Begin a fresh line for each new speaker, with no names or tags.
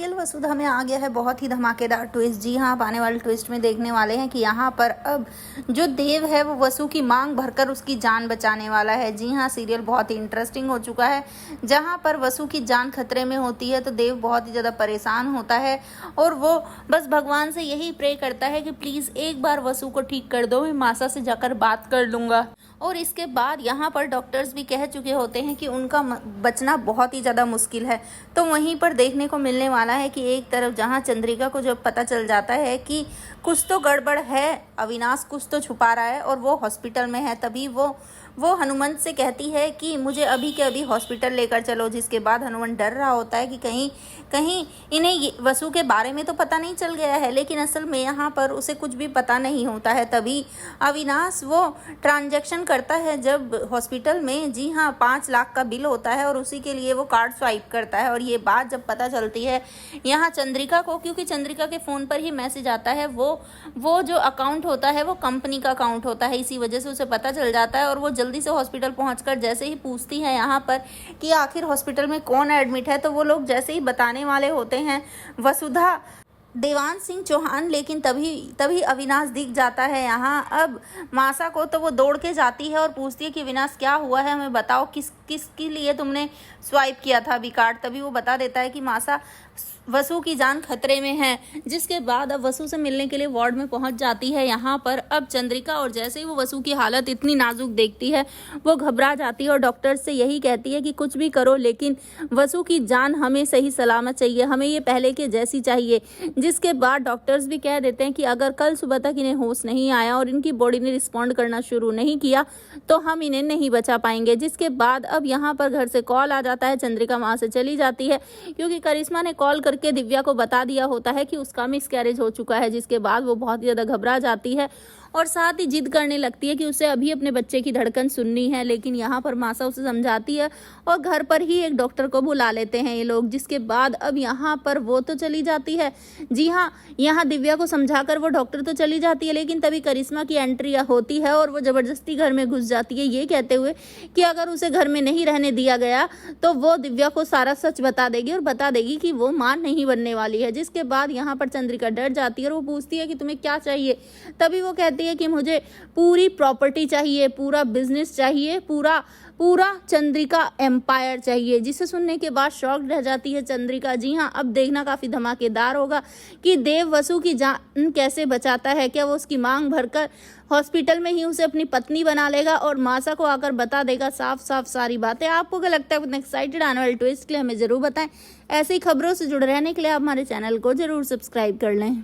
Serial वसुधा में आ गया है बहुत ही धमाकेदार ट्विस्ट। जी हाँ, आप आने वाले ट्विस्ट में देखने वाले हैं कि यहाँ पर अब जो देव है वो वसु की मांग भरकर उसकी जान बचाने वाला है। जी हाँ, सीरियल बहुत ही इंटरेस्टिंग हो चुका है। जहाँ पर वसु की जान खतरे में होती है तो देव बहुत ही ज़्यादा परेशान होता है और वो बस भगवान से यही प्रे करता है कि प्लीज़ एक बार वसु को ठीक कर दो, मैं मासा से जाकर बात कर लूँगा। और इसके बाद यहाँ पर डॉक्टर्स भी कह चुके होते हैं कि उनका बचना बहुत ही ज़्यादा मुश्किल है। तो वहीं पर देखने को मिलने वाला है कि एक तरफ जहाँ चंद्रिका को जब पता चल जाता है कि कुछ तो गड़बड़ है, अविनाश कुछ तो छुपा रहा है और वो हॉस्पिटल में है, तभी वो हनुमंत से कहती है कि मुझे अभी के अभी हॉस्पिटल लेकर चलो। जिसके बाद हनुमंत डर रहा होता है कि कहीं इन्हें वसु के बारे में तो पता नहीं चल गया है, लेकिन असल में यहाँ पर उसे कुछ भी पता नहीं होता है। तभी अविनाश वो ट्रांजैक्शन करता है जब हॉस्पिटल में, जी हाँ, 5 लाख का बिल होता है और उसी के लिए वो कार्ड स्वाइप करता है। और ये बात जब पता चलती है यहाँ चंद्रिका को, क्योंकि चंद्रिका के फ़ोन पर ही मैसेज आता है, वो जो अकाउंट होता है वो कंपनी का अकाउंट होता है, इसी वजह से उसे पता चल जाता है। और वो जल्दी से हॉस्पिटल पहुंचकर जैसे ही पूछती है यहाँ पर कि आखिर हॉस्पिटल में कौन एडमिट है, तो वो लोग जैसे ही बताने वाले होते हैं वसुधा देवांश सिंह चौहान, लेकिन तभी अविनाश दिख जाता है यहाँ अब मासा को। तो वो दौड़ के जाती है और पूछती है कि अविनाश क्या हुआ है, हमें बताओ, किसके लिए तुमने स्वाइप किया था अभी कार्ड। तभी वो बता देता है कि मासा वसु की जान खतरे में है। जिसके बाद अब वसु से मिलने के लिए वार्ड में पहुंच जाती है यहाँ पर अब चंद्रिका, और जैसे ही वो वसु की हालत इतनी नाजुक देखती है वो घबरा जाती है और डॉक्टर से यही कहती है कि कुछ भी करो लेकिन वसु की जान हमें सही सलामत चाहिए, हमें ये पहले के जैसी चाहिए। जिसके बाद डॉक्टर्स भी कह देते हैं कि अगर कल सुबह तक इन्हें होश नहीं आया और इनकी बॉडी ने रिस्पॉन्ड करना शुरू नहीं किया तो हम इन्हें नहीं बचा पाएंगे। जिसके बाद अब यहाँ पर घर से कॉल आ जाता है, चंद्रिका वहाँ से चली जाती है क्योंकि करिश्मा ने कॉल करके दिव्या को बता दिया होता है कि उसका मिसकैरेज हो चुका है। जिसके बाद वो बहुत ज़्यादा घबरा जाती है और साथ ही जिद करने लगती है कि उसे अभी अपने बच्चे की धड़कन सुननी है। लेकिन यहाँ पर मासा उसे समझाती है और घर पर ही एक डॉक्टर को बुला लेते हैं ये लोग। जिसके बाद अब यहाँ पर वो तो चली जाती है, जी हाँ, यहाँ दिव्या को समझाकर वो डॉक्टर तो चली जाती है, लेकिन तभी करिश्मा की एंट्री होती है और वो ज़बरदस्ती घर में घुस जाती है, ये कहते हुए कि अगर उसे घर में नहीं रहने दिया गया तो वो दिव्या को सारा सच बता देगी और बता देगी कि वो मां नहीं बनने वाली है। जिसके बाद यहाँ पर चंद्रिका डर जाती है और वो पूछती है कि तुम्हें क्या चाहिए। तभी वो कहती है कि मुझे पूरी प्रॉपर्टी चाहिए, पूरा बिजनेस चाहिए, पूरा चंद्रिका एम्पायर चाहिए। जिसे सुनने के बाद शॉक रह जाती है चंद्रिका। जी हाँ, अब देखना काफी धमाकेदार होगा कि देव वसु की जान कैसे बचाता है। क्या वो उसकी मांग भरकर हॉस्पिटल में ही उसे अपनी पत्नी बना लेगा और मासा को आकर बता देगा साफ साफ सारी बातें। आपको क्या लगता है? एक्साइटेड आने वाले ट्विस्ट के लिए हमें जरूर बताएं। ऐसी खबरों से जुड़े रहने के लिए आप हमारे चैनल को जरूर सब्सक्राइब कर लें।